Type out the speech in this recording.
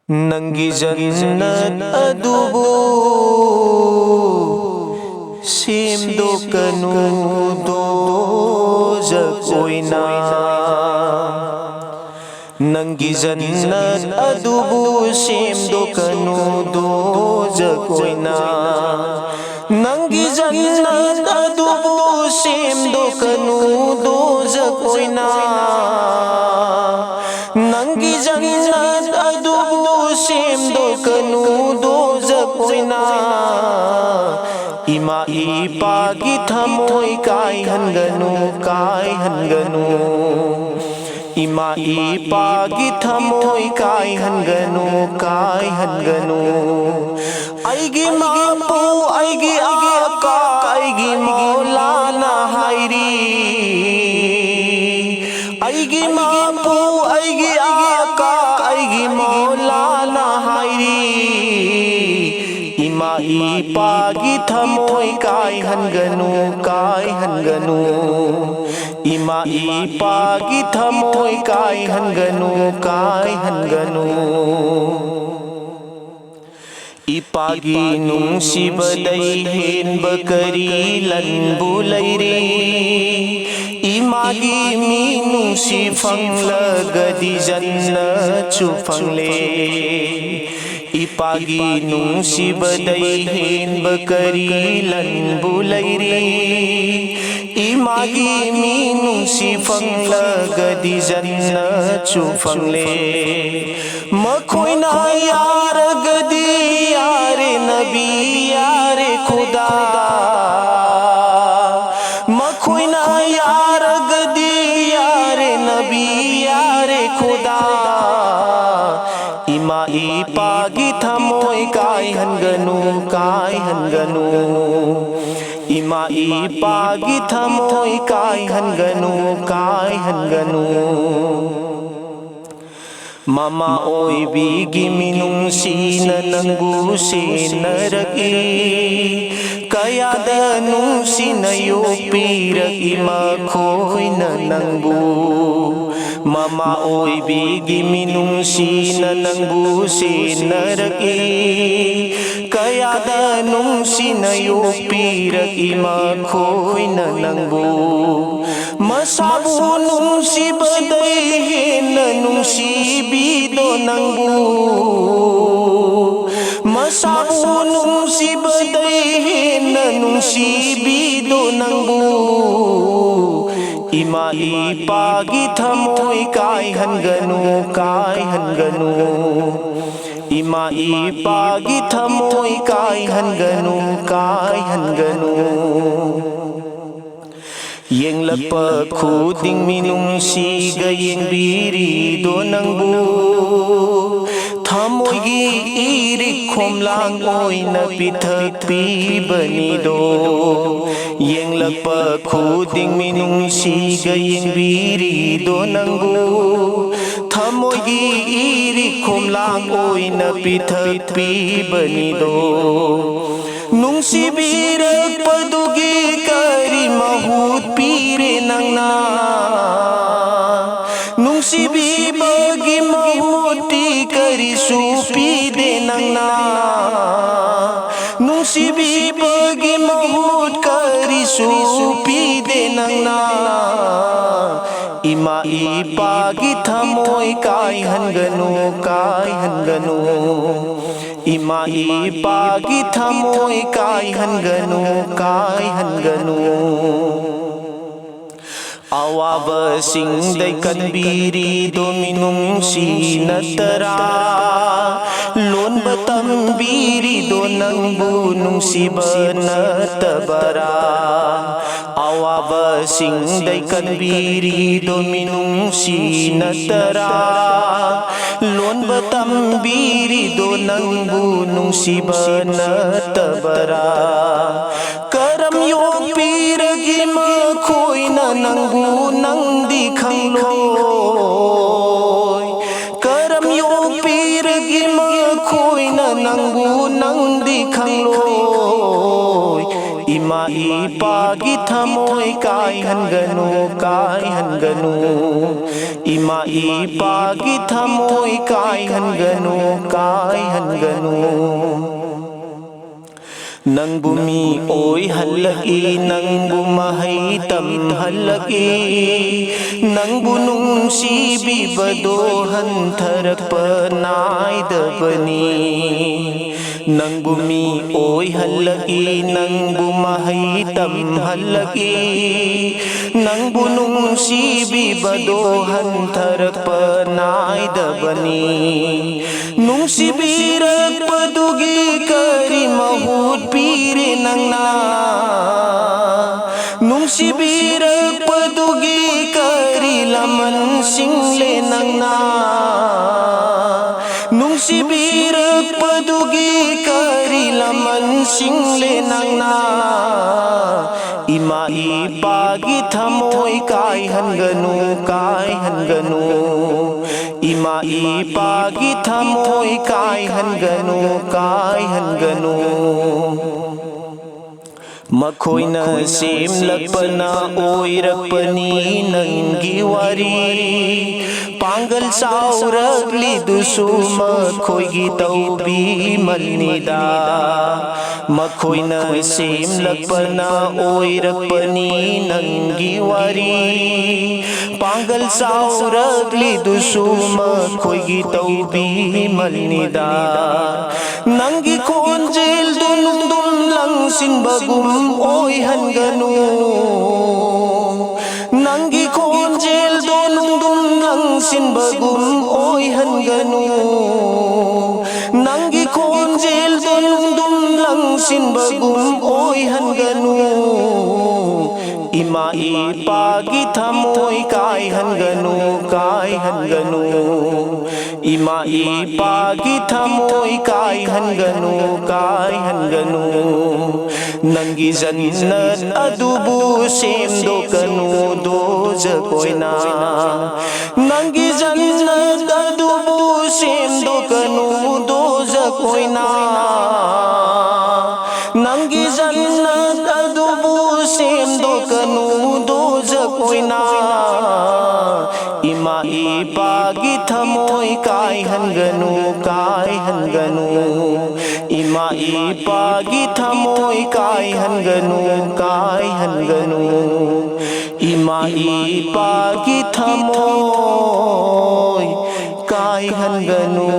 नंगी जन्नत अदुबो सेमदोकनु दोजख ओइना नंगी जन्नत अदुबो सेमदोकनु दोजख ओइना नंगी जन्नत अदुबो सेमदोकनु दोजख ओइना नंगी जन्नत अदुबो सेमदोकनु दोजख ओइना इमा इपागी थमोय कायहनगनु इमा इपागी थमोय कायहनगनु आइगी मापो आइगी आका आइगी मौलाना हायरी आइगी मापो आइगी आका आइगी मौलाना हायरी इमा इपागी थमोय कायहनगनु इमा इपागी थमोय कायहनगनु इपागी नुंसिबदै हेनबा करी लनबु लैरे इमागी मी नुंसि फंगलगदि जन्नतु फंगले इपागी नुंसिबदै हेनबा करी लनबु लैरे इमागी मी नुंसि फंगलगदि जन्नतु फंगले मखोयना यारगदि यारे नबी यारे खुदा मखोयना यारगदि यारे नबी यारे खुदा इमा इपागी थमोय कायहनगनु इमा इपागी थमोय कायहनगनु ममा ओइबिगी मिनुंसिना नंगु सेनरगी कयादा नुंसिना योक्पिरगी मखोयना नंगु ममा ओइबिगी मिनुंसिना नंगु सेनरगी कयादा नुंसिना योक्पिरगी मखोयना नंगु मसाबु नुंसिबदै हेनना नुंसिबिदो नंगु मसाबु नुंसिबदै हेनना नुंसिबिदो नंगु इमा इपागी थमोय कायहनगनु इमा इपागी थमोय कायहनगनु येंगलप्पा खुदिंग मिनुंसिगा येंगबिरिदो नंगु थमोयगी इरिक खोमलांग ओइना पिथक्पिबनिदो येंगलप्पा खुदिंग मिनुंसिगा येंगबिरिदो नंगु थमोयगी इरिक खोमलांग ओइना पिथक्पिबनिदो नुंसिबिरकपदुगी करी mahut pire nangna नुंसिबिबगी mahuti kari supi de nangna नुंसिबिबगी mahut kari supi de nangna इमा इपागी थमोय कायहनगनु इमा इपागी थमोय कायहनगनु अवाबा सिंगदै कनबिरिदो मिनुंसिना तरा लोनबा तंबिरिदो नंगबु नुंसिबा नतबरा अवाबा सिंगदै कनबिरिदो मिनुंसिना तरा लोनबा तंबिरिदो नंगबु नुंसिबा नतबरा करम योक्पिरगी मखोयना नंगबु नंगदि खंगलोय करम योक्पिरगी मखोयना नंगबु नंगदि खंगलोय इमा इपागी थमोय कायहनगनु इमा ꯏꯄꯥꯒꯤ ꯊꯃꯣꯏ ꯀꯥꯏꯍꯟꯒꯅꯨ ꯀꯥꯏꯍꯟꯒꯅꯨ Nangbu mi ꯑꯣꯏꯍꯜꯂꯛꯏ Nangbu mahai tamhalaki Nangbu nungsibibado hantarakpa naidabani Nangbu mi 어이halaki Nangbu mahai tamhalaki Nangbu nungsibibado hantarakpa naidabani Nungsibirakpadugi kari mahut pire nangna Nungsibirakpadugi kari laman single nangna Nungsibirakpadugi kari laman single nangna Ima ipagi thamoy kaihanganu kaihanganu Ima ipagi thamoy kaihanganu kaihanganu Makhoina semlakpana oirakpani nangi wari Pangal saurakli dusu makhoigi taubi malnida Makhoina semlakpana oirakpani nangi wari Pangal saurakli dusu makhoigi taubi malnida Nangi khonjel dunum dum langsin bagum 어이한가누 낭기 곤젤 도능둥 랑신 바금 어이한가누 낭기 곤젤 도능둥 랑신 바금 어이한가누 이마 이빠기 타모이 까이한가누 까이한가누 이마 이빠기 타모이 까이한가누 까이한가누 Nangi jannat adubu semdokanu dozakoina Nangi jannat adubu semdokanu dozakoina Nangi jannat adubu semdokanu dozakoina Ima ipagi thamoy kaihanganu kaihanganu Ima ipagi thamoy kaihanganu kaihanganu Ima ipagi thamoy kaihanganu